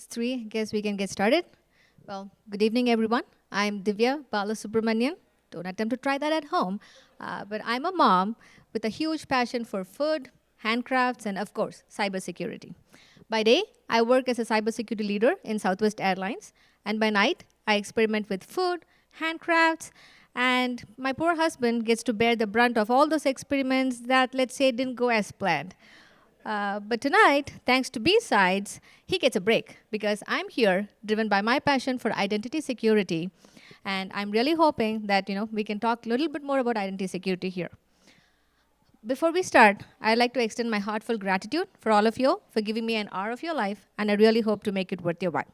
It's 3. Guess we can get started. Well, good evening, everyone. I'm Dhivya Balasubramanian. Don't attempt to try that at home. But I'm a mom with a huge passion for food, handcrafts, and of course, cybersecurity. By day, I work as a cybersecurity leader in Southwest Airlines. And by night, I experiment with food, handcrafts, and my poor husband gets to bear the brunt of all those experiments that, let's say, didn't go as planned. But tonight, thanks to B-Sides, he gets a break because I'm here driven by my passion for identity security. And I'm really hoping that we can talk a little bit more about identity security here. Before we start, I'd like to extend my heartfelt gratitude for all of you for giving me an hour of your life, and I really hope to make it worth your while.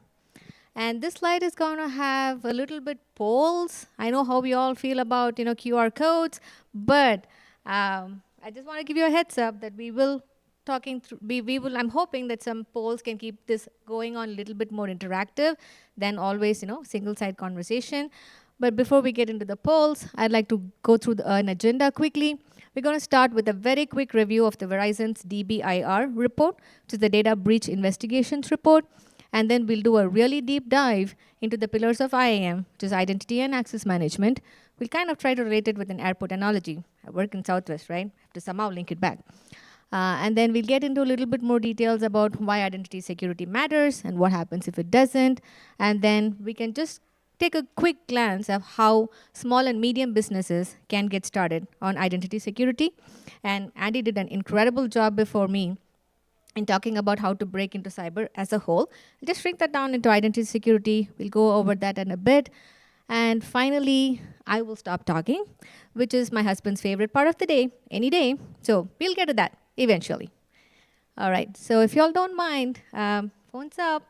And this slide is going to have a little bit polls. I know how we all feel about QR codes, but I just want to give you a heads up that we will I'm hoping that some polls can keep this going on a little bit more interactive than always, single side conversation. But before we get into the polls, I'd like to go through an agenda quickly. We're going to start with a very quick review of the Verizon's DBIR report, which is the Data Breach Investigations report. And then we'll do a really deep dive into the pillars of IAM, which is Identity and Access Management. We'll kind of try to relate it with an airport analogy. I work in Southwest, right? I have to somehow link it back. And then we'll get into a little bit more details about why identity security matters and what happens if it doesn't. And then we can just take a quick glance of how small and medium businesses can get started on identity security. And Andy did an incredible job before me in talking about how to break into cyber as a whole. I'll just shrink that down into identity security. We'll go over that in a bit. And finally, I will stop talking, which is my husband's favorite part of the day, any day. So we'll get to that eventually. All right, so if you all don't mind, phones up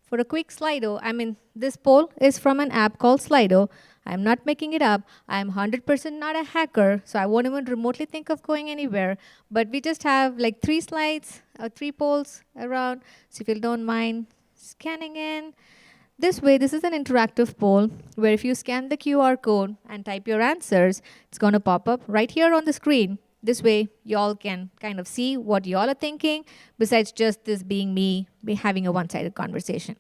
for a quick Slido. I mean, this poll is from an app called Slido. I'm not making it up. I'm 100% not a hacker, so I won't even remotely think of going anywhere. But we just have like 3 slides, 3 polls around. So if you don't mind scanning in. This way, this is an interactive poll where if you scan the QR code and type your answers, it's going to pop up right here on the screen. This way, y'all can kind of see what y'all are thinking, besides just this being me having a one-sided conversation.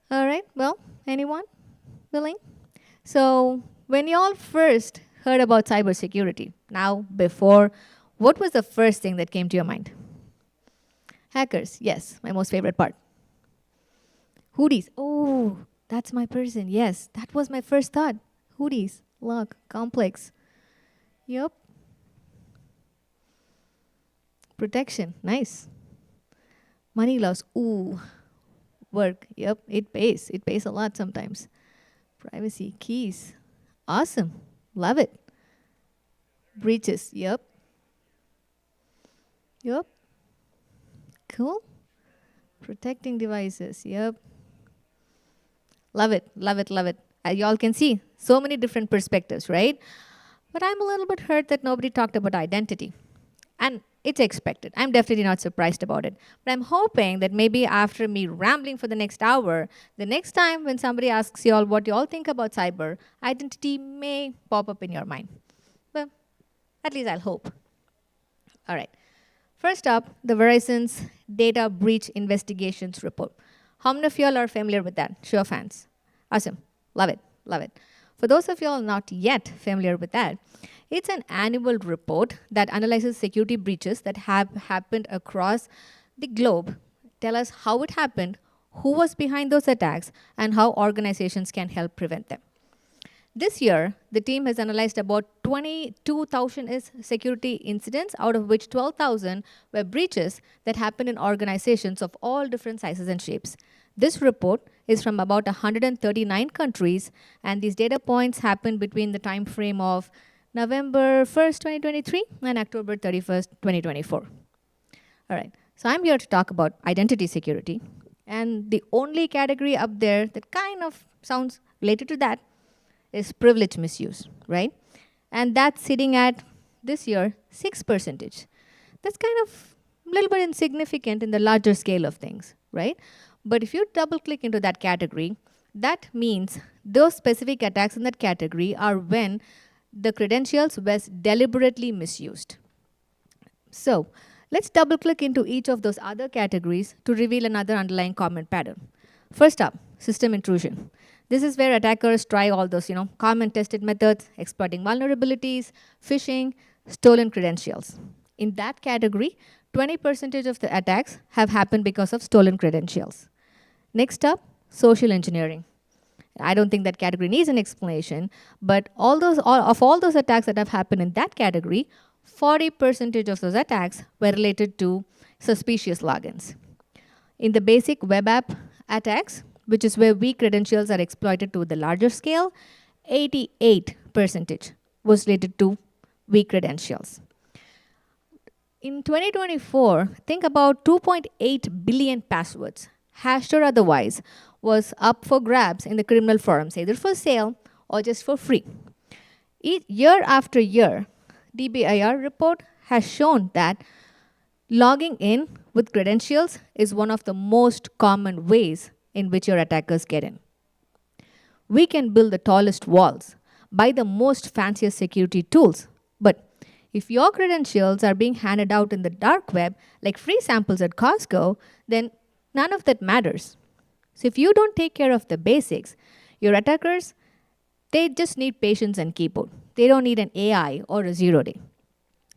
All right, well, anyone willing? So when y'all first heard about cybersecurity, now, before, what was the first thing that came to your mind? Hackers, yes, my most favorite part. Hoodies, oh, that's my person, yes, that was my first thought. Hoodies, look, complex. Yup. Protection, nice. Money loss, ooh. Work, yep, it pays. It pays a lot sometimes. Privacy, keys, awesome, love it. Breaches, yep. Yep. Cool. Protecting devices, yep. Love it, love it, love it. Y'all can see so many different perspectives, right? But I'm a little bit hurt that nobody talked about identity. And it's expected. I'm definitely not surprised about it. But I'm hoping that maybe after me rambling for the next hour, the next time when somebody asks y'all what y'all think about cyber, identity may pop up in your mind. Well, at least I'll hope. All right. First up, the Verizon's Data Breach Investigations report. How many of y'all are familiar with that? Show of hands. Awesome. Love it. Love it. For those of y'all not yet familiar with that, it's an annual report that analyzes security breaches that have happened across the globe. Tell us how it happened, who was behind those attacks, and how organizations can help prevent them. This year, the team has analyzed about 22,000 security incidents, out of which 12,000 were breaches that happened in organizations of all different sizes and shapes. This report is from about 139 countries, and these data points happened between the time frame of November 1st, 2023 and October 31st, 2024. All right, so I'm here to talk about identity security. And the only category up there that kind of sounds related to that is privilege misuse, right? And that's sitting at, this year, 6%. That's kind of a little bit insignificant in the larger scale of things, right? But if you double click into that category, that means those specific attacks in that category are when the credentials was deliberately misused. So let's double click into each of those other categories to reveal another underlying common pattern. First up, system intrusion. This is where attackers try all those, common tested methods, exploiting vulnerabilities, phishing, stolen credentials. In that category, 20% of the attacks have happened because of stolen credentials. Next up, social engineering. I don't think that category needs an explanation, but all those attacks that have happened in that category, 40% of those attacks were related to suspicious logins. In the basic web app attacks, which is where weak credentials are exploited to the larger scale, 88% was related to weak credentials. In 2024, think about 2.8 billion passwords, hashed or otherwise, was up for grabs in the criminal forums, either for sale or just for free. Year after year, DBIR report has shown that logging in with credentials is one of the most common ways in which your attackers get in. We can build the tallest walls, buy the most fanciest security tools, but if your credentials are being handed out in the dark web like free samples at Costco, then none of that matters. So if you don't take care of the basics, your attackers, they just need patience and keyboard. They don't need an AI or a 0-day.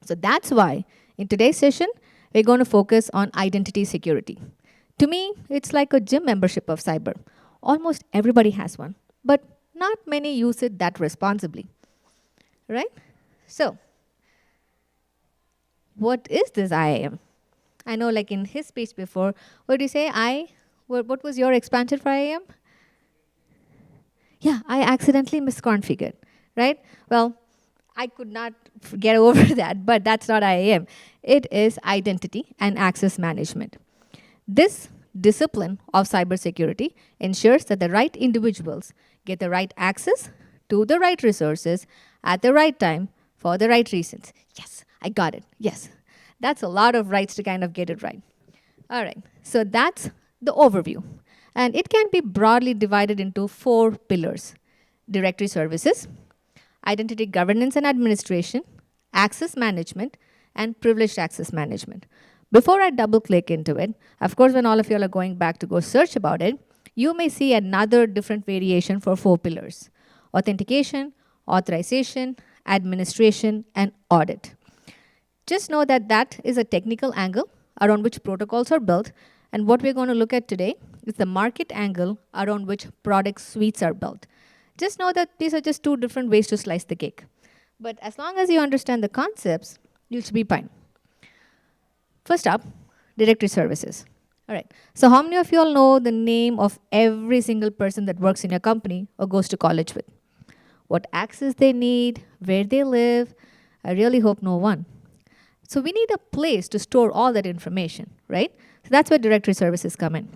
So that's why in today's session, we're going to focus on identity security. To me, it's like a gym membership of cyber. Almost everybody has one, but not many use it that responsibly, right? So, what is this IAM? I know, like in his speech before, what did you say? What was your expansion for IAM? Yeah, I accidentally misconfigured, right? Well, I could not get over that, but that's not IAM. It is identity and access management. This discipline of cybersecurity ensures that the right individuals get the right access to the right resources at the right time for the right reasons. Yes, I got it. Yes, that's a lot of rights to kind of get it right. All right, so that's the overview. And it can be broadly divided into 4 pillars: directory services, identity governance and administration, access management, and privileged access management. Before I double click into it, of course, when all of you are going back to go search about it, you may see another different variation for 4 pillars: authentication, authorization, administration, and audit. Just know that that is a technical angle around which protocols are built, and what we're going to look at today is the market angle around which product suites are built. Just know that these are just 2 different ways to slice the cake. But as long as you understand the concepts, you should be fine. First up, directory services. All right, so how many of you all know the name of every single person that works in your company or goes to college with? What access they need, where they live? I really hope no one. So we need a place to store all that information, right? So that's where directory services come in.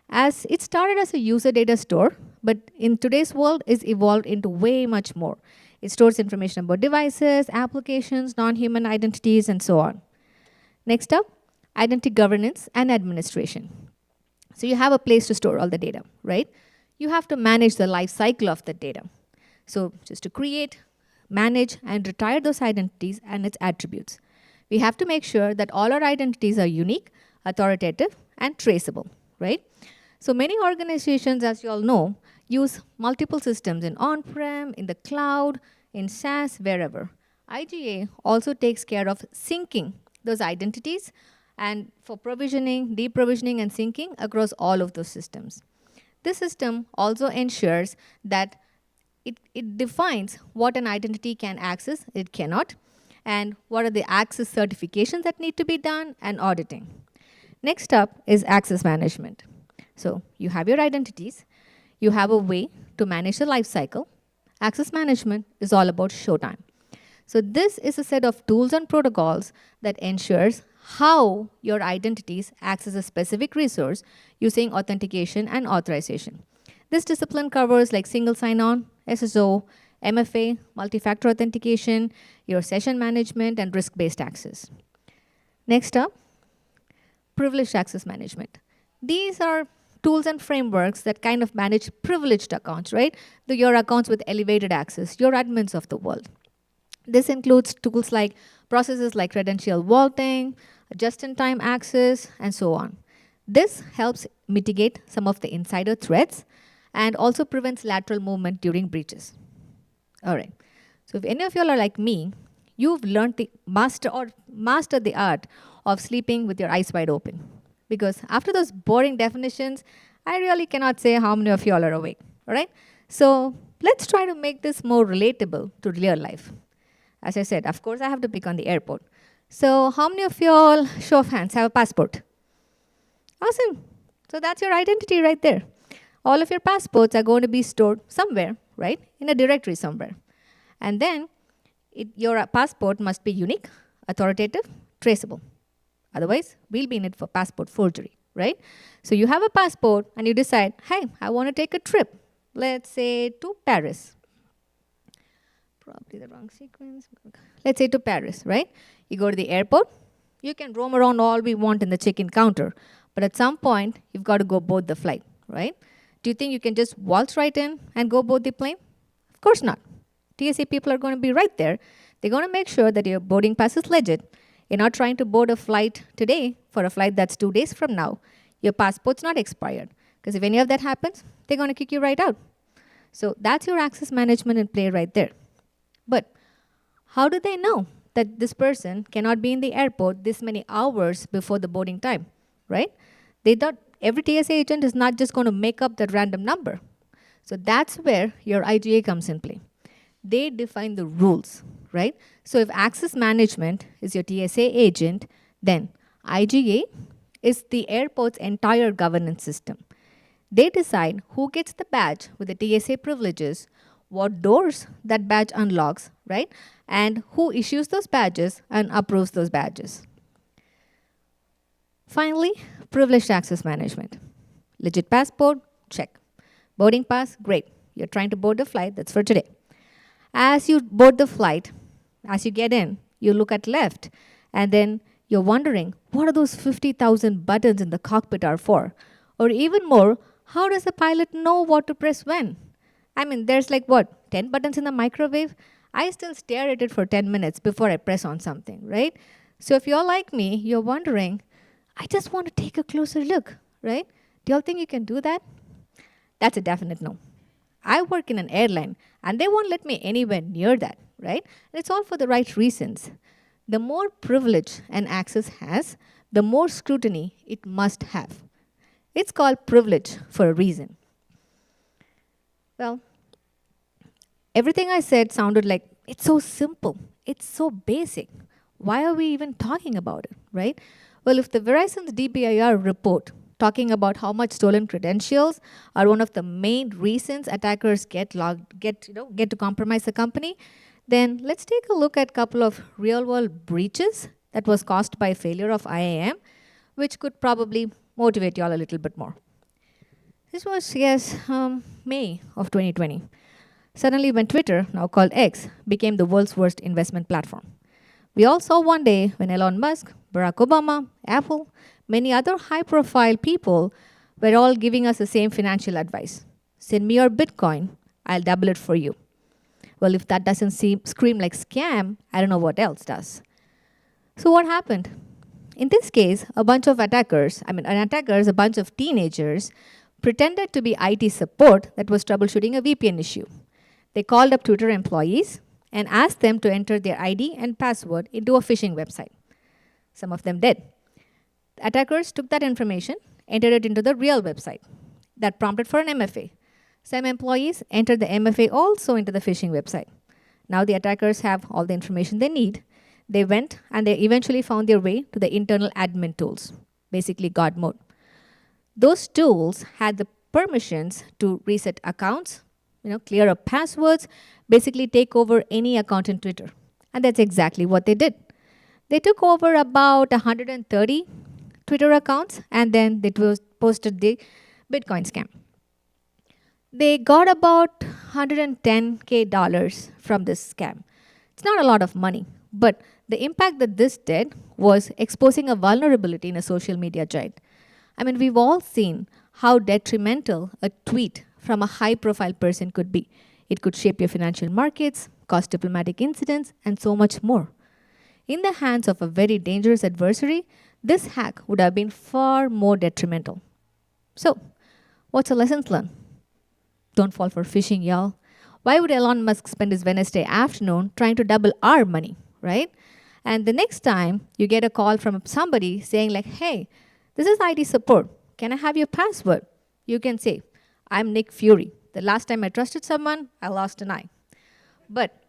As it started as a user data store, but in today's world is evolved into way much more. It stores information about devices, applications, non-human identities, and so on. Next up, identity governance and administration. So you have a place to store all the data, right? You have to manage the life cycle of the data. So just to create, manage, and retire those identities and its attributes. We have to make sure that all our identities are unique, authoritative, and traceable, right? So many organizations, as you all know, use multiple systems in on-prem, in the cloud, in SaaS, wherever. IGA also takes care of syncing those identities and for provisioning, deprovisioning, and syncing across all of those systems. This system also ensures that it defines what an identity can access, it cannot, and what are the access certifications that need to be done, and auditing. Next up is access management. So you have your identities, you have a way to manage the life cycle. Access management is all about showtime. So this is a set of tools and protocols that ensures how your identities access a specific resource using authentication and authorization. This discipline covers like single sign-on, SSO, MFA, multi-factor authentication, your session management, and risk-based access. Next up, privileged access management. These are tools and frameworks that kind of manage privileged accounts, right? Your accounts with elevated access, your admins of the world. This includes tools processes like credential vaulting, just-in-time access, and so on. This helps mitigate some of the insider threats and also prevents lateral movement during breaches. All right. So if any of y'all are like me, you've learned the mastered the art of sleeping with your eyes wide open. Because after those boring definitions, I really cannot say how many of y'all are awake. All right. So let's try to make this more relatable to real life. As I said, of course, I have to pick on the airport. So how many of y'all, show of hands, have a passport? Awesome. So that's your identity right there. All of your passports are going to be stored somewhere, right? In a directory somewhere. And then your passport must be unique, authoritative, traceable. Otherwise, we'll be in it for passport forgery, right? So you have a passport and you decide, hey, I want to take a trip, let's say to Paris. Probably the wrong sequence. Let's say to Paris, right? You go to the airport. You can roam around all we want in the check-in counter. But at some point, you've got to go board the flight, right? Do you think you can just waltz right in and go board the plane? Of course not. TSA people are going to be right there. They're going to make sure that your boarding pass is legit. You're not trying to board a flight today for a flight that's 2 days from now. Your passport's not expired. Because if any of that happens, they're going to kick you right out. So that's your access management in play right there. But how do they know that this person cannot be in the airport this many hours before the boarding time, right? They thought every TSA agent is not just going to make up that random number. So that's where your IGA comes in play. They define the rules, right? So if access management is your TSA agent, then IGA is the airport's entire governance system. They decide who gets the badge with the TSA privileges, what doors that badge unlocks, right? And who issues those badges and approves those badges. Finally, privileged access management. Legit passport, check. Boarding pass, great. You're trying to board the flight, that's for today. As you board the flight, as you get in, you look at left, and then you're wondering, what are those 50,000 buttons in the cockpit are for? Or even more, how does the pilot know what to press when? I mean, there's like what, 10 buttons in the microwave? I still stare at it for 10 minutes before I press on something, right? So if you're like me, you're wondering, I just want to take a closer look, right? Do y'all think you can do that? That's a definite no. I work in an airline, and they won't let me anywhere near that, right? And it's all for the right reasons. The more privilege an access has, the more scrutiny it must have. It's called privilege for a reason. Well, everything I said sounded like, it's so simple, it's so basic. Why are we even talking about it, right? Well, if the Verizon DBIR report talking about how much stolen credentials are one of the main reasons attackers get to compromise the company, then let's take a look at a couple of real-world breaches that was caused by failure of IAM, which could probably motivate you all a little bit more. This was, May of 2020. Suddenly when Twitter, now called X, became the world's worst investment platform. We all saw one day when Elon Musk, Barack Obama, Apple, many other high-profile people were all giving us the same financial advice. Send me your Bitcoin, I'll double it for you. Well, if that doesn't scream like scam, I don't know what else does. So what happened? In this case, a bunch of attackers, a bunch of teenagers, pretended to be IT support that was troubleshooting a VPN issue. They called up Twitter employees and asked them to enter their ID and password into a phishing website. Some of them did. The attackers took that information, entered it into the real website. That prompted for an MFA. Some employees entered the MFA also into the phishing website. Now the attackers have all the information they need. They went and they eventually found their way to the internal admin tools, basically God mode. Those tools had the permissions to reset accounts, clear up passwords, basically take over any account in Twitter. And that's exactly what they did. They took over about 130 Twitter accounts, and then they posted the Bitcoin scam. They got about $110K from this scam. It's not a lot of money, but the impact that this did was exposing a vulnerability in a social media giant. We've all seen how detrimental a tweet from a high-profile person could be. It could shape your financial markets, cause diplomatic incidents, and so much more. In the hands of a very dangerous adversary, this hack would have been far more detrimental. So, what's the lessons learned? Don't fall for phishing, y'all. Why would Elon Musk spend his Wednesday afternoon trying to double our money, right? And the next time you get a call from somebody saying like, hey, this is IT support. Can I have your password? You can say, I'm Nick Fury. The last time I trusted someone, I lost an eye. But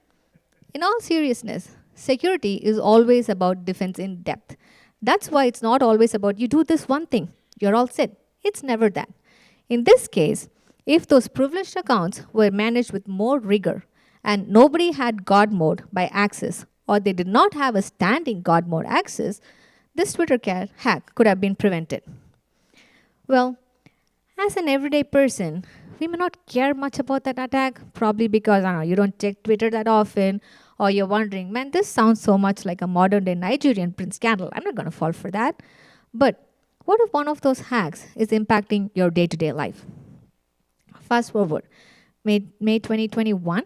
in all seriousness, security is always about defense in depth. That's why it's not always about you do this one thing, you're all set. It's never that. In this case, if those privileged accounts were managed with more rigor and nobody had God mode by access, or they did not have a standing God mode access, this Twitter hack could have been prevented. Well, as an everyday person, we may not care much about that attack, probably because I don't know, you don't check Twitter that often, or you're wondering, man, this sounds so much like a modern day Nigerian prince scandal. I'm not going to fall for that. But what if one of those hacks is impacting your day to day life? Fast forward, May 2021,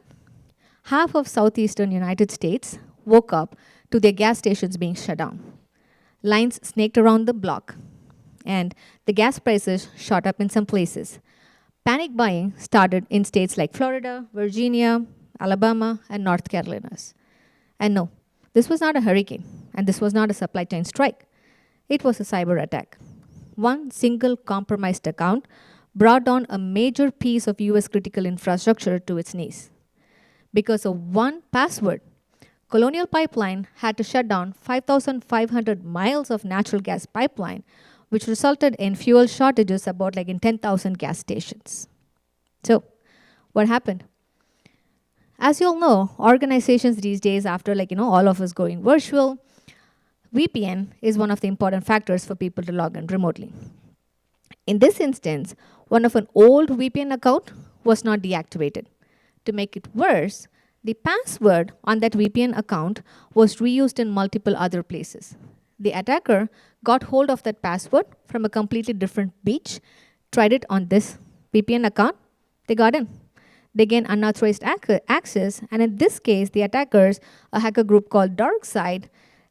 half of southeastern United States woke up to their gas stations being shut down. Lines snaked around the block, and the gas prices shot up in some places. Panic buying started in states like Florida, Virginia, Alabama, and North Carolina. And no, this was not a hurricane, and this was not a supply chain strike. It was a cyber attack. One single compromised account brought down a major piece of US critical infrastructure to its knees. Because of one password, Colonial Pipeline had to shut down 5,500 miles of natural gas pipeline, which resulted in fuel shortages about like in 10,000 gas stations. So, what happened? As you all know, organizations these days, after all of us going virtual, VPN is one of the important factors for people to log in remotely. In this instance, one of an old VPN account was not deactivated. To make it worse, the password on that VPN account was reused in multiple other places. The attacker got hold of that password from a completely different beach, tried it on this VPN account, they got in. They gained unauthorized access, and in this case, the attackers, a hacker group called DarkSide,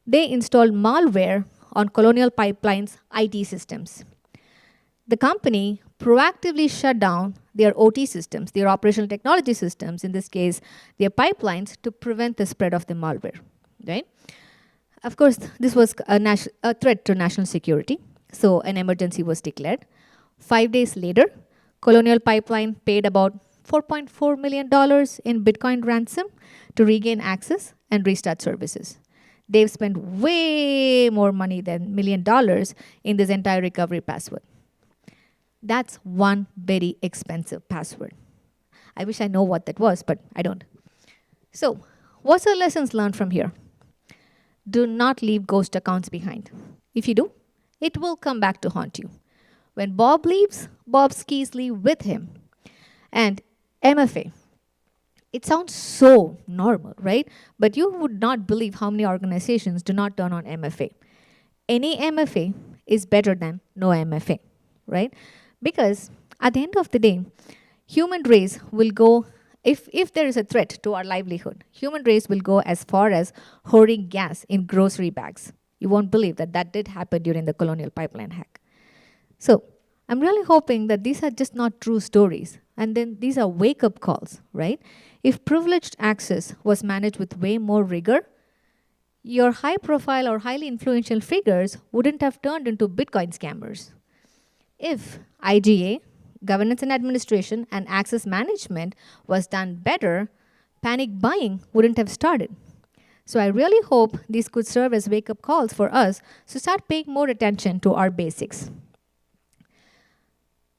they installed malware on Colonial Pipeline's IT systems. The company proactively shut down their OT systems, their operational technology systems, in this case, their pipelines, to prevent the spread of the malware, right? Of course, this was a threat to national security, so an emergency was declared. 5 days later, Colonial Pipeline paid about $4.4 million in Bitcoin ransom to regain access and restart services. They've spent way more money than $1 million in this entire recovery password. That's one very expensive password. I wish I know what that was, but I don't. So, what's the lessons learned from here? Do not leave ghost accounts behind. If you do, it will come back to haunt you. When Bob leaves, Bob's keys leave with him. And MFA. It sounds so normal, right? But you would not believe how many organizations do not turn on MFA. Any MFA is better than no MFA, right? Because at the end of the day, human race will go, if there is a threat to our livelihood, human race will go as far as hoarding gas in grocery bags. You won't believe that that did happen during the Colonial Pipeline hack. So I'm really hoping that these are just not true stories. And then these are wake-up calls, right? If privileged access was managed with way more rigor, your high-profile or highly influential figures wouldn't have turned into Bitcoin scammers. If IGA, governance and administration, and access management was done better, panic buying wouldn't have started. So I really hope these could serve as wake-up calls for us to start paying more attention to our basics.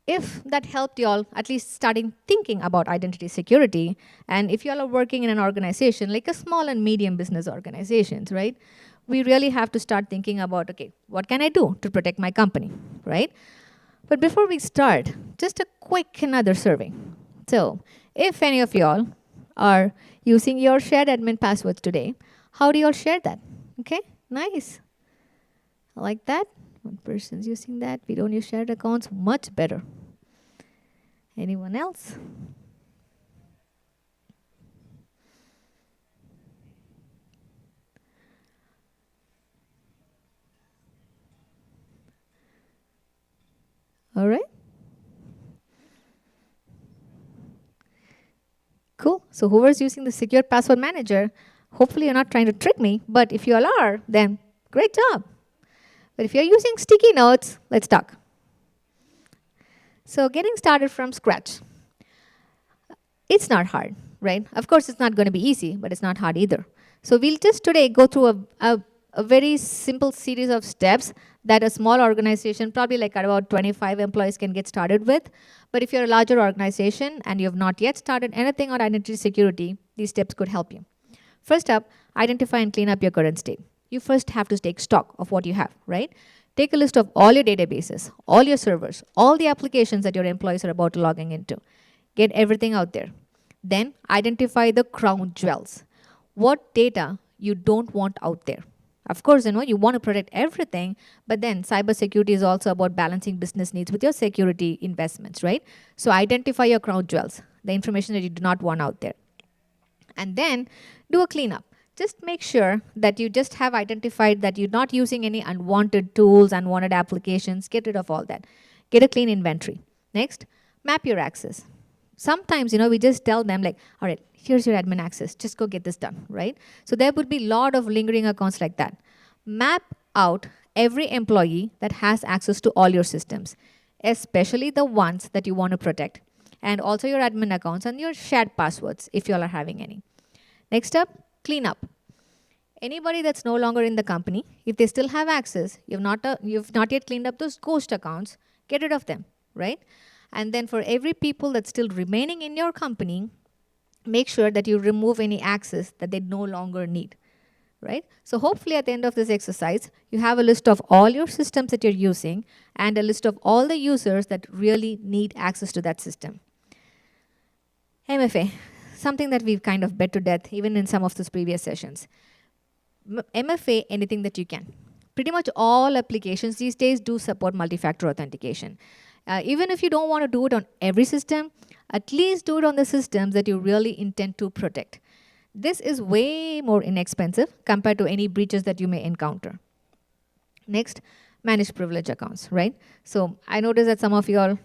If that helped you all at least starting thinking about identity security, and if you all are working in an organization like a small and medium business organizations, right, we really have to start thinking about, okay, what can I do to protect my company, right? But before we start, just a quick another survey. So if any of y'all are using your shared admin passwords today, how do you all share that? Okay, nice. I like that. One person's using that. We don't use shared accounts. Much better. Anyone else? All right. Cool. So whoever's using the secure password manager, hopefully you're not trying to trick me, but if you all are, then great job. But if you're using sticky notes, let's talk. So getting started from scratch. It's not hard, right? Of course, it's not going to be easy, but it's not hard either. So we'll just today go through a very simple series of steps that a small organization, probably like at about 25 employees, can get started with. But if you're a larger organization and you have not yet started anything on identity security, these steps could help you. First up, identify and clean up your current state. You first have to take stock of what you have, right? Take a list of all your databases, all your servers, all the applications that your employees are about to logging into. Get everything out there. Then identify the crown jewels. What data you don't want out there. Of course, you want to protect everything, but then cybersecurity is also about balancing business needs with your security investments, right? So identify your crown jewels, the information that you do not want out there. And then do a cleanup. Just make sure that you just have identified that you're not using any unwanted tools, unwanted applications. Get rid of all that. Get a clean inventory. Next, map your access. Sometimes, we just tell them like, all right, here's your admin access. Just go get this done, right? So there would be a lot of lingering accounts like that. Map out every employee that has access to all your systems, especially the ones that you want to protect, and also your admin accounts and your shared passwords if you all are having any. Next up, clean up. Anybody that's no longer in the company, if they still have access, you've not yet cleaned up those ghost accounts, get rid of them, right? And then for every people that's still remaining in your company, make sure that you remove any access that they no longer need, right? So hopefully at the end of this exercise, you have a list of all your systems that you're using and a list of all the users that really need access to that system. MFA, something that we've kind of bet to death even in some of those previous sessions. MFA, anything that you can. Pretty much all applications these days do support multi-factor authentication. Even if you don't want to do it on every system, at least do it on the systems that you really intend to protect. This is way more inexpensive compared to any breaches that you may encounter. Next, manage privilege accounts, right? So I noticed that some of you are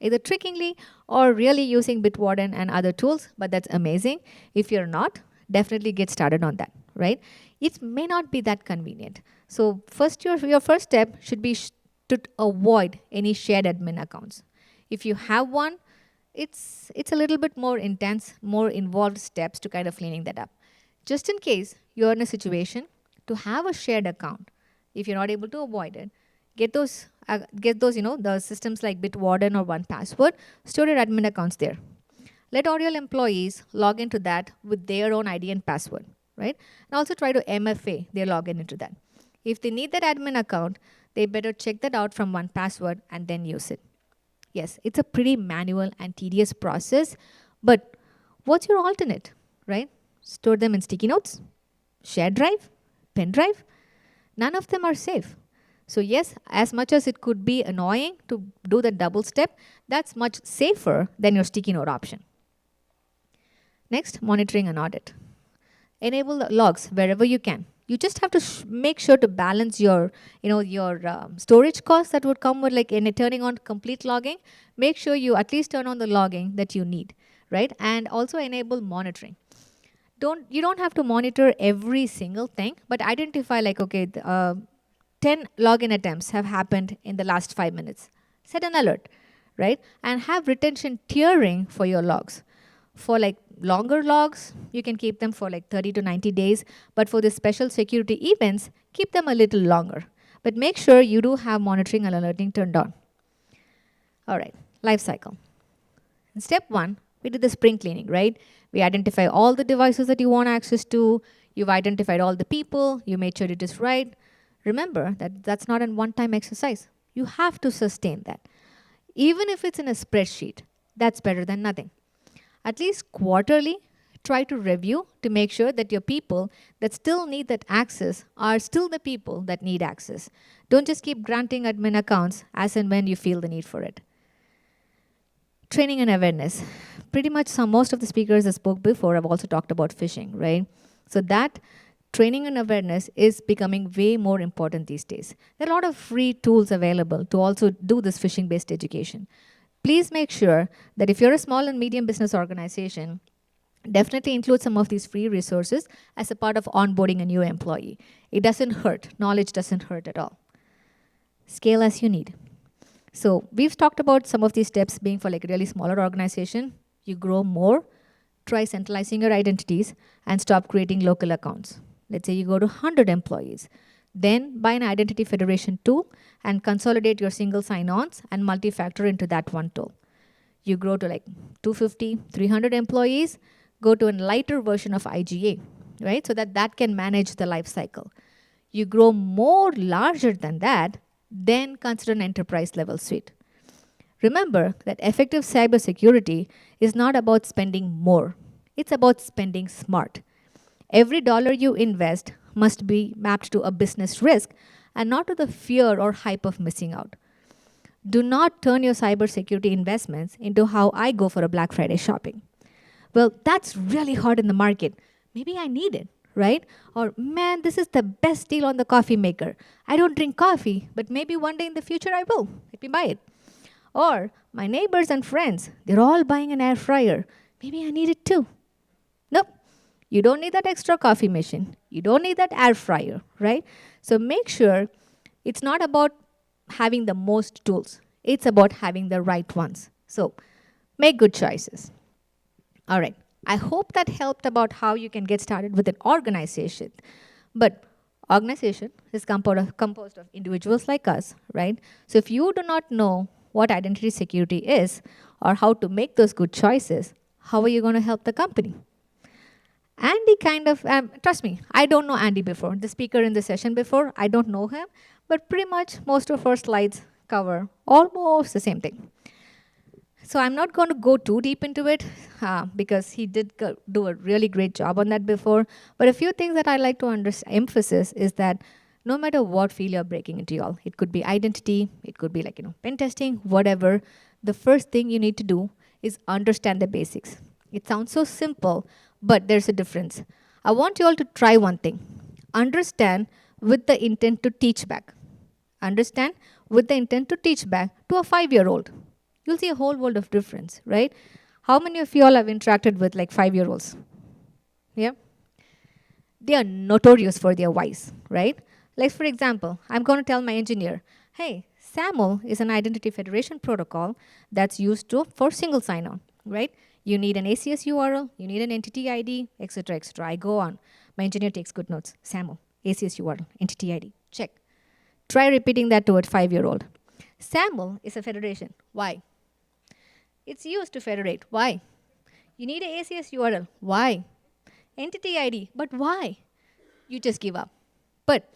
either trickingly or really using Bitwarden and other tools, but that's amazing. If you're not, definitely get started on that, right? It may not be that convenient. So first, your first step should be to avoid any shared admin accounts. If you have one, it's a little bit more intense, more involved steps to kind of cleaning that up. Just in case you're in a situation to have a shared account, if you're not able to avoid it, get those the systems like Bitwarden or 1Password, store your admin accounts there. Let all your employees log into that with their own ID and password, right? And also try to MFA their login into that. If they need that admin account, they better check that out from 1Password and then use it. Yes, it's a pretty manual and tedious process, but what's your alternate, right? Store them in sticky notes, shared drive, pen drive. None of them are safe. So yes, as much as it could be annoying to do the double step, that's much safer than your sticky note option. Next, monitoring and audit. Enable the logs wherever you can. You just have to make sure to balance your storage costs that would come with like turning on complete logging. Make sure you at least turn on the logging that you need, right? And also enable monitoring. You don't have to monitor every single thing, but identify like, okay, 10 login attempts have happened in the last 5 minutes. Set an alert, right? And have retention tiering for your logs. For like longer logs, you can keep them for like 30 to 90 days. But for the special security events, keep them a little longer. But make sure you do have monitoring and alerting turned on. All right, life cycle. In step 1, we did the spring cleaning, right? We identify all the devices that you want access to. You've identified all the people. You made sure it is right. Remember that that's not a one-time exercise. You have to sustain that. Even if it's in a spreadsheet, that's better than nothing. At least quarterly, try to review to make sure that your people that still need that access are still the people that need access. Don't just keep granting admin accounts as and when you feel the need for it. Training and awareness. Pretty much most of the speakers that spoke before have also talked about phishing, right? So that training and awareness is becoming way more important these days. There are a lot of free tools available to also do this phishing-based education. Please make sure that if you're a small and medium business organization, definitely include some of these free resources as a part of onboarding a new employee. It doesn't hurt. Knowledge doesn't hurt at all. Scale as you need. So we've talked about some of these steps being for like a really smaller organization. You grow more, try centralizing your identities, and stop creating local accounts. Let's say you go to 100 employees. Then buy an identity federation tool and consolidate your single sign-ons and multi-factor into that one tool. You grow to like 250, 300 employees, go to a lighter version of IGA, right? So that can manage the life cycle. You grow more larger than that, then consider an enterprise level suite. Remember that effective cybersecurity is not about spending more. It's about spending smart. Every dollar you invest must be mapped to a business risk and not to the fear or hype of missing out. Do not turn your cybersecurity investments into how I go for a Black Friday shopping. Well, that's really hard in the market. Maybe I need it, right? Or, man, this is the best deal on the coffee maker. I don't drink coffee, but maybe one day in the future I will. Let me buy it. Or, my neighbors and friends, they're all buying an air fryer. Maybe I need it too. Nope. You don't need that extra coffee machine. You don't need that air fryer, right? So make sure it's not about having the most tools. It's about having the right ones. So make good choices. All right. I hope that helped about how you can get started with an organization. But organization is composed of individuals like us, right? So if you do not know what identity security is or how to make those good choices, how are you going to help the company? Andy kind of, trust me, I don't know Andy before. The speaker in the session before, I don't know him. But pretty much most of our slides cover almost the same thing. So I'm not going to go too deep into it because he did do a really great job on that before. But a few things that I like to emphasize is that no matter what field you're breaking into, y'all, it could be identity, it could be like, pen testing, whatever. The first thing you need to do is understand the basics. It sounds so simple, but there's a difference. I want you all to try one thing. Understand with the intent to teach back. Understand with the intent to teach back to a 5-year-old. You'll see a whole world of difference, right? How many of you all have interacted with like 5-year-olds? Yeah? They are notorious for their whys, right? Like for example, I'm going to tell my engineer, hey, SAML is an identity federation protocol that's used for single sign-on, right? You need an ACS URL, you need an entity ID, etc., etc. I go on. My engineer takes good notes. SAML, ACS URL, entity ID, check. Try repeating that to a 5-year-old. SAML is a federation. Why? It's used to federate. Why? You need an ACS URL. Why? Entity ID. But why? You just give up. But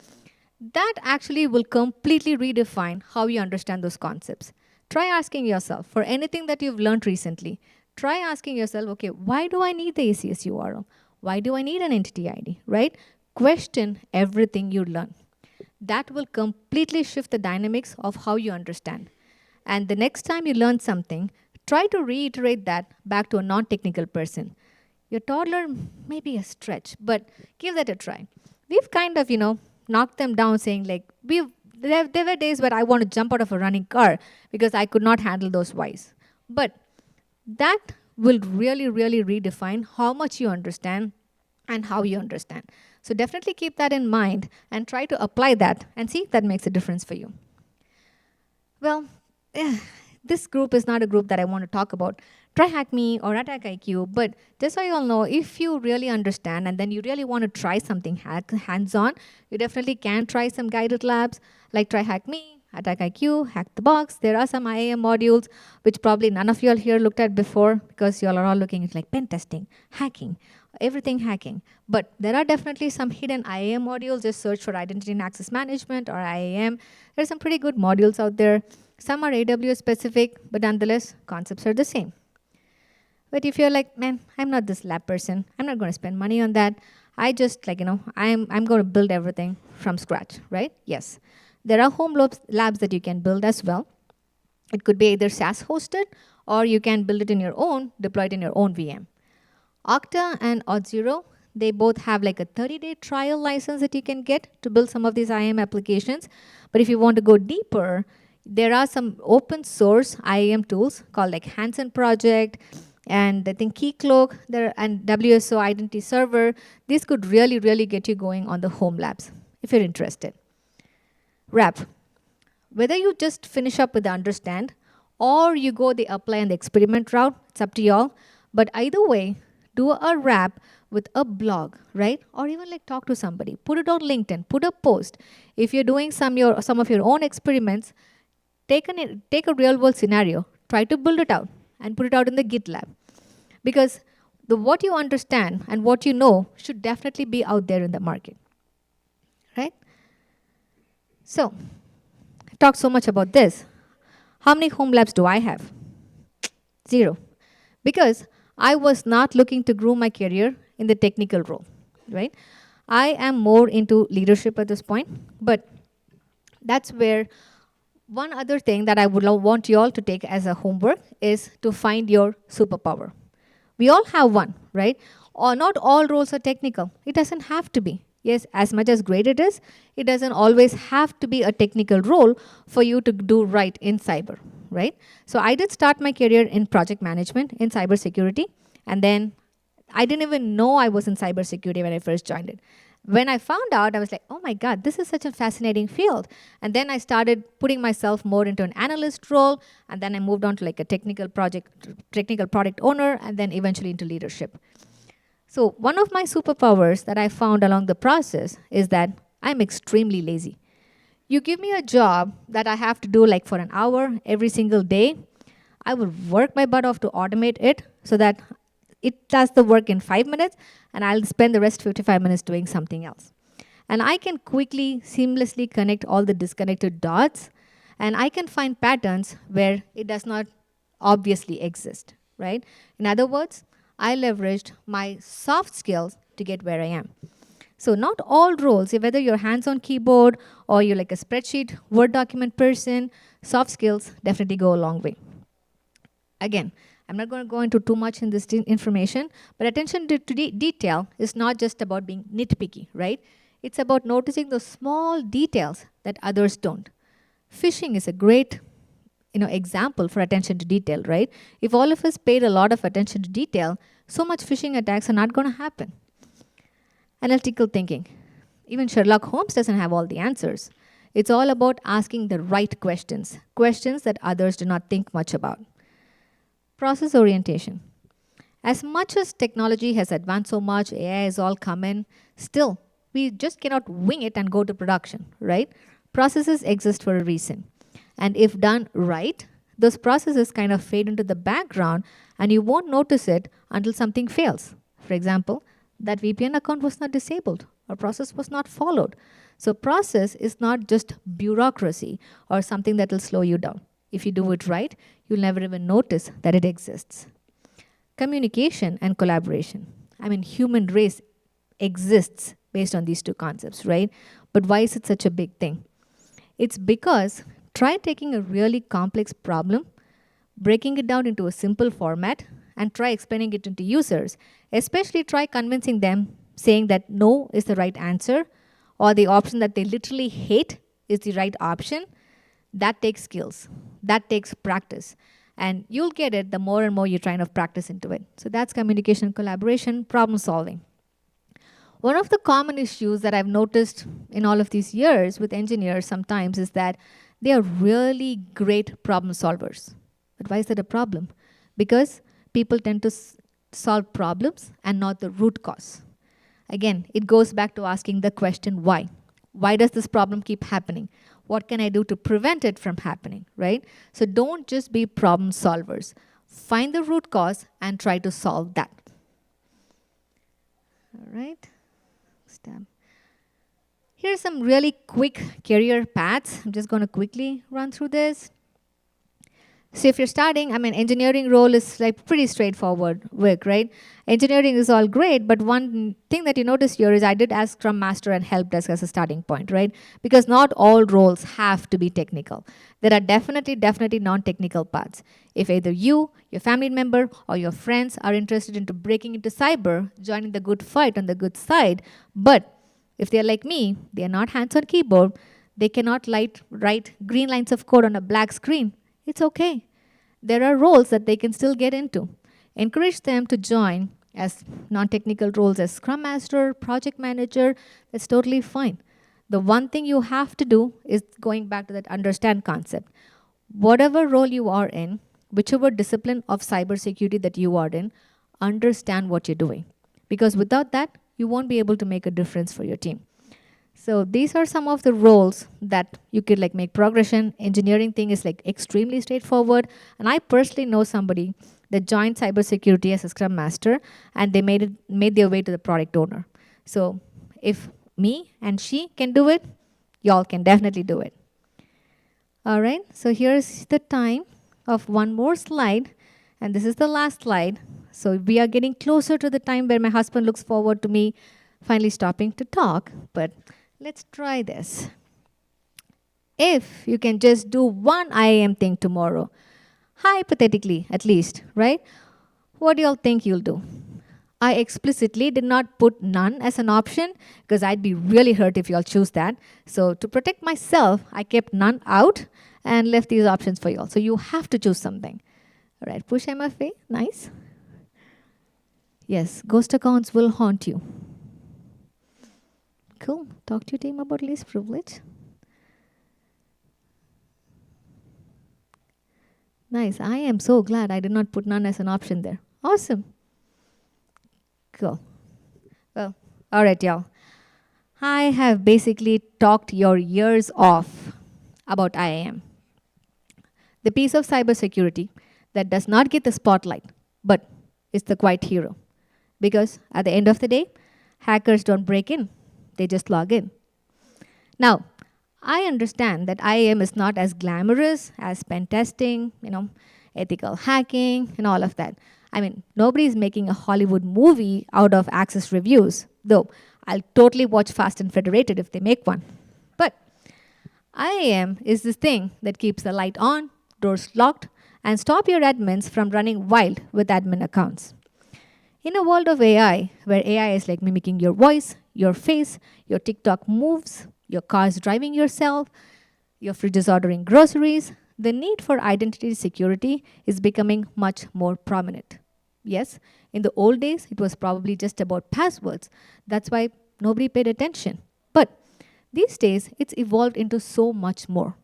that actually will completely redefine how you understand those concepts. Try asking yourself, for anything that you've learned recently, try asking yourself, okay, why do I need the ACS URL? Why do I need an entity ID, right? Question everything you learn. That will completely shift the dynamics of how you understand. And the next time you learn something, try to reiterate that back to a non-technical person. Your toddler may be a stretch, but give that a try. We've kind of, knocked them down saying like, there were days where I want to jump out of a running car because I could not handle those whys. But that will really, really redefine how much you understand and how you understand. So definitely keep that in mind and try to apply that and see if that makes a difference for you. Well, this group is not a group that I want to talk about. Try Hack Me or Attack IQ, but just so you all know, if you really understand and then you really want to try something hands-on, you definitely can try some guided labs like Try Hack Me, Attack IQ, Hack the Box. There are some IAM modules which probably none of you all here looked at before because you all are all looking at like pen testing, hacking, everything hacking. But there are definitely some hidden IAM modules. Just search for Identity and Access Management or IAM. There's some pretty good modules out there. Some are AWS specific, but nonetheless, concepts are the same. But if you're like, man, I'm not this lab person. I'm not going to spend money on that. I just I'm going to build everything from scratch, right? Yes. There are home labs that you can build as well. It could be either SaaS hosted or you can build it in your own, deploy it in your own VM. Okta and Auth0, They both have like a 30-day trial license that you can get to build some of these IAM applications. But if you want to go deeper, there are some open source IAM tools called like Hansen Project, and I think Keycloak there, and WSO Identity Server. This could really, really get you going on the home labs if you're interested. Wrap. Whether you just finish up with the understand or you go the apply and the experiment route, it's up to y'all. But either way, do a wrap with a blog, right? Or even like talk to somebody. Put it on LinkedIn, put a post. If you're doing some of your own experiments, take a real world scenario, try to build it out and put it out in the GitLab. Because what you understand and what you know should definitely be out there in the market, right? So, I've talked so much about this. How many home labs do I have? 0. Because I was not looking to grow my career in the technical role, right? I am more into leadership at this point, but that's where one other thing that I would want you all to take as a homework is to find your superpower. We all have one, right? Or not all roles are technical. It doesn't have to be. Yes, as much as great it is, it doesn't always have to be a technical role for you to do right in cyber, right? So I did start my career in project management in cybersecurity, and then I didn't even know I was in cybersecurity when I first joined it. When I found out, I was like, oh my God, this is such a fascinating field. And then I started putting myself more into an analyst role, and then I moved on to like a technical product owner, and then eventually into leadership. So one of my superpowers that I found along the process is that I'm extremely lazy. You give me a job that I have to do like for an hour every single day, I will work my butt off to automate it so that it does the work in 5 minutes, and I'll spend the rest 55 minutes doing something else. And I can quickly, seamlessly connect all the disconnected dots, and I can find patterns where it does not obviously exist, right? In other words, I leveraged my soft skills to get where I am. So not all roles, whether you're hands-on keyboard or you're like a spreadsheet, Word document person, soft skills definitely go a long way. Again, I'm not going to go into too much in this information, but attention to detail is not just about being nitpicky, right? It's about noticing the small details that others don't. Phishing is a great example for attention to detail, right? If all of us paid a lot of attention to detail, so much phishing attacks are not going to happen. Analytical thinking. Even Sherlock Holmes doesn't have all the answers. It's all about asking the right questions, questions that others do not think much about. Process orientation. As much as technology has advanced so much, AI has all come in, still, we just cannot wing it and go to production, right? Processes exist for a reason. And if done right, those processes kind of fade into the background and you won't notice it until something fails. For example, that VPN account was not disabled or process was not followed. So process is not just bureaucracy or something that will slow you down. If you do it right, you'll never even notice that it exists. Communication and collaboration. I mean, human race exists based on these two concepts, right? But why is it such a big thing? It's because try taking a really complex problem, breaking it down into a simple format, and try explaining it to users. Especially try convincing them, saying that no is the right answer, or the option that they literally hate is the right option. That takes skills. That takes practice. And you'll get it the more and more you try to practice into it. So that's communication, collaboration, problem solving. One of the common issues that I've noticed in all of these years with engineers sometimes is that they are really great problem solvers. But why is that a problem? Because people tend to solve problems and not the root cause. Again, it goes back to asking the question why. Why does this problem keep happening? What can I do to prevent it from happening, right? So don't just be problem solvers. Find the root cause and try to solve that. All right. Here's some really quick career paths. I'm just going to quickly run through this. So if you're starting, I mean, engineering role is like pretty straightforward work, right? Engineering is all great, but one thing that you notice here is I did ask Scrum Master and Help Desk as a starting point, right? Because not all roles have to be technical. There are definitely non-technical parts. If either you, your family member, or your friends are interested into breaking into cyber, joining the good fight on the good side, but if they're like me, they are not hands-on keyboard, they cannot write green lines of code on a black screen, it's okay. There are roles that they can still get into. Encourage them to join as non-technical roles as Scrum Master, Project Manager, that's totally fine. The one thing you have to do is going back to that understand concept. Whatever role you are in, whichever discipline of cybersecurity that you are in, understand what you're doing. Because without that, you won't be able to make a difference for your team. So these are some of the roles that you could like make progression. Engineering thing is like extremely straightforward. And I personally know somebody that joined cybersecurity as a Scrum Master and they made their way to the product owner. So if me and she can do it, y'all can definitely do it. All right, so here's the time of one more slide. And this is the last slide. So we are getting closer to the time where my husband looks forward to me finally stopping to talk. But let's try this. If you can just do one IAM thing tomorrow, hypothetically at least, right? What do y'all think you'll do? I explicitly did not put none as an option because I'd be really hurt if y'all choose that. So to protect myself, I kept none out and left these options for y'all. So you have to choose something. All right, push MFA, nice. Yes, ghost accounts will haunt you. Cool. Talk to your team about least privilege. Nice. I am so glad I did not put none as an option there. Awesome. Cool. Well, all right, y'all. I have basically talked your ears off about IAM. The piece of cybersecurity that does not get the spotlight, but is the quiet hero. Because at the end of the day, hackers don't break in. They just log in. Now, I understand that IAM is not as glamorous as pen testing, ethical hacking, and all of that. I mean, nobody's making a Hollywood movie out of access reviews, though I'll totally watch Fast and Federated if they make one. But IAM is this thing that keeps the light on, doors locked, and stop your admins from running wild with admin accounts. In a world of AI, where AI is like mimicking your voice, your face, your TikTok moves, your car's driving yourself, your fridge is ordering groceries, the need for identity security is becoming much more prominent. Yes, in the old days, it was probably just about passwords. That's why nobody paid attention. But these days, it's evolved into so much more.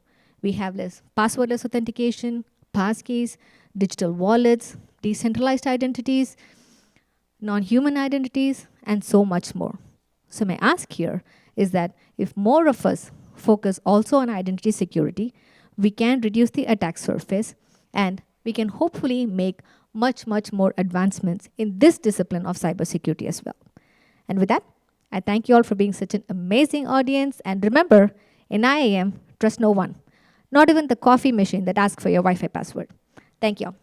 We have less passwordless authentication, passkeys, digital wallets, decentralized identities, non-human identities, and so much more. So my ask here is that if more of us focus also on identity security, we can reduce the attack surface and we can hopefully make much more advancements in this discipline of cybersecurity as well. And with that, I thank you all for being such an amazing audience. And remember, in IAM, trust no one, not even the coffee machine that asks for your Wi-Fi password. Thank you all.